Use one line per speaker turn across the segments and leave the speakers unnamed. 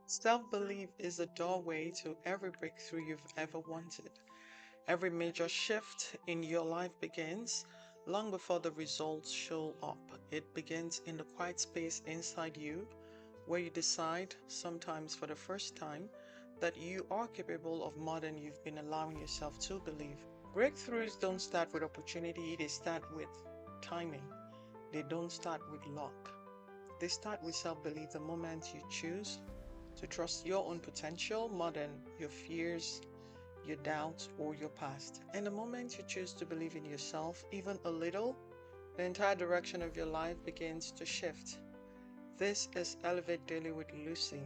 Self belief is the doorway to every breakthrough you've ever wanted. Every major shift in your life begins long before the results show up. It begins in the quiet space inside you where you decide, sometimes for the first time, that you are capable of more than you've been allowing yourself to believe. Breakthroughs don't start with opportunity, they start with timing. They don't start with luck. They start with self belief the moment you choose to trust your own potential more than your fears, your doubts, or your past. And the moment you choose to believe in yourself, even a little, the entire direction of your life begins to shift. This is Elevate Daily with Lucy.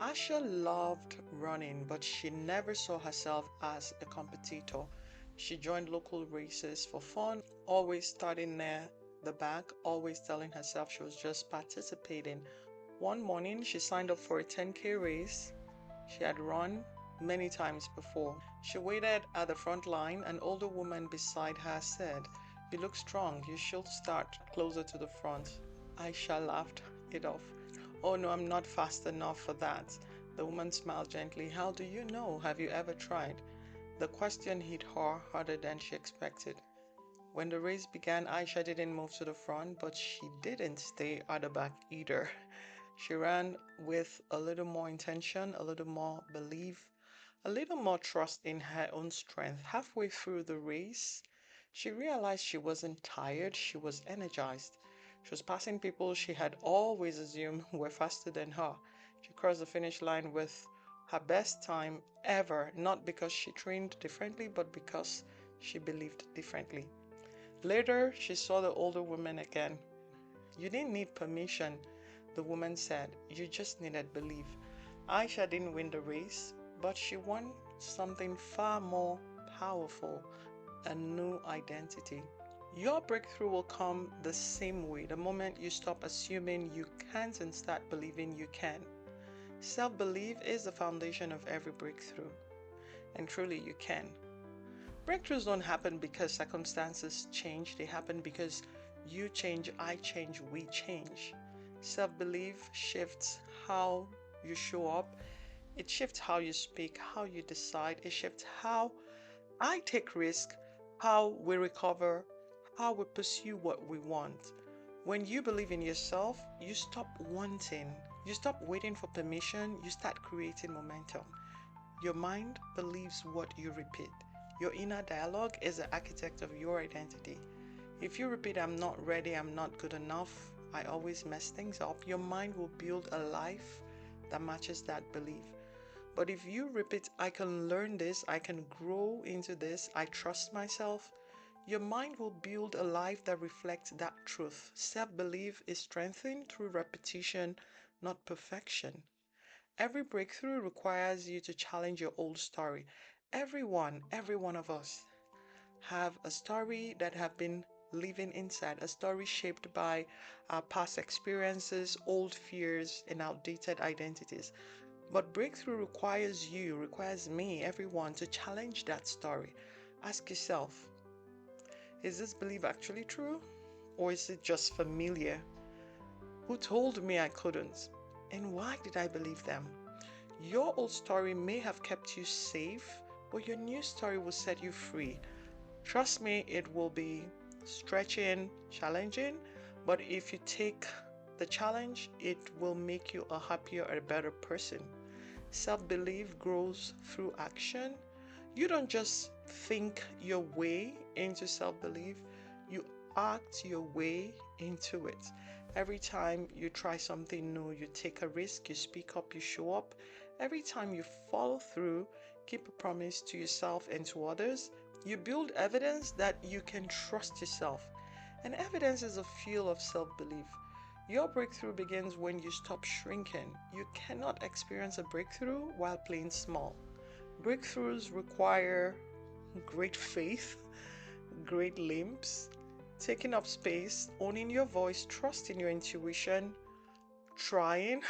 Asha loved running, but she never saw herself as a competitor. She joined local races for fun, always starting near the back, always telling herself she was just participating. One morning, she signed up for a 10K race she had run many times before. She waited at the front line. An older woman beside her said, "You look strong. You should start closer to the front." Aisha laughed it off. "Oh no, I'm not fast enough for that." The woman smiled gently. "How do you know? Have you ever tried?" The question hit her harder than she expected. When the race began, Aisha didn't move to the front, but she didn't stay at the back either. She ran with a little more intention, a little more belief, a little more trust in her own strength. Halfway through the race, she realized she wasn't tired, she was energized. She was passing people she had always assumed were faster than her. She crossed the finish line with her best time ever, not because she trained differently, but because she believed differently. Later, she saw the older woman again. "You didn't need permission," the woman said. "You just needed belief." Aisha didn't win the race, but she won something far more powerful: a new identity. Your breakthrough will come the same way the moment you stop assuming you can't and start believing you can. Self belief is the foundation of every breakthrough, and truly you can. Breakthroughs don't happen because circumstances change, they happen because you change, I change, we change. Self belief shifts how you show up, it shifts how you speak, how you decide, it shifts how I take risk, how we recover, how we pursue what we want. When you believe in yourself, you stop wanting, you stop waiting for permission, you start creating momentum. Your mind believes what you repeat. Your inner dialogue is the architect of your identity. If you repeat, "I'm not ready, I'm not good enough, I always mess things up," your mind will build a life that matches that belief. But if you repeat, "I can learn this, I can grow into this, I trust myself," your mind will build a life that reflects that truth. Self belief is strengthened through repetition, not perfection. Every breakthrough requires you to challenge your old story. Every one of us have a story that have been living inside, a story shaped by our past experiences, old fears, and outdated identities. But breakthrough requires you, requires me, everyone to challenge that story. Ask yourself, is this belief actually true? Or is it just familiar? Who told me I couldn't? And why did I believe them? Your old story may have kept you safe, but your new story will set you free. Trust me, it will be stretching, challenging, but if you take the challenge, it will make you a happier and a better person. Self belief grows through action. You don't just think your way into self belief, you act your way into it. Every time you try something new, you take a risk, you speak up, you show up. Every time you follow through, keep a promise to yourself and to others, you build evidence that you can trust yourself. And evidence is a fuel of self belief. Your breakthrough begins when you stop shrinking. You cannot experience a breakthrough while playing small. Breakthroughs require great faith, great limbs, taking up space, owning your voice, trusting your intuition, trying.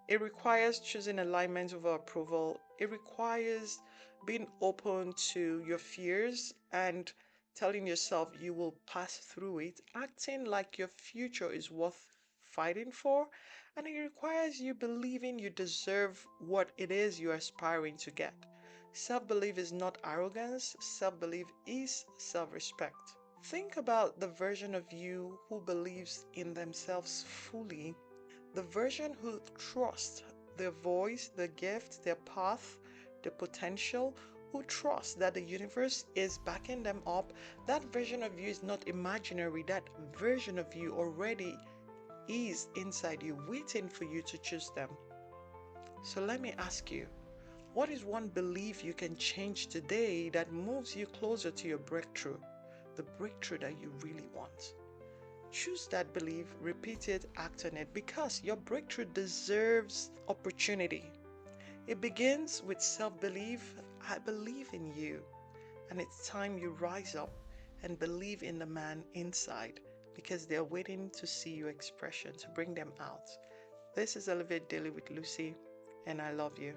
It requires choosing alignment over approval. It requires being open to your fears and telling yourself you will pass through it, acting like your future is worth fighting for, And it requires you believing you deserve what it is you're aspiring to get. Self belief is not arrogance, self belief is self respect. Think about the version of you who believes in themselves fully, the version who trusts their voice, their gift, their path, their potential, who trusts that the universe is backing them up. That version of you is not imaginary. That version of you already is inside you, waiting for you to choose them. So let me ask you, what is one belief you can change today that moves you closer to your breakthrough, the breakthrough that you really want? Choose that belief, repeat it, act on it, because your breakthrough deserves opportunity. It begins with self belief. I believe in you. And it's time you rise up and believe in the man inside, because they're waiting to see your expression, to bring them out. This is Elevate Daily with Lucy, and I love you.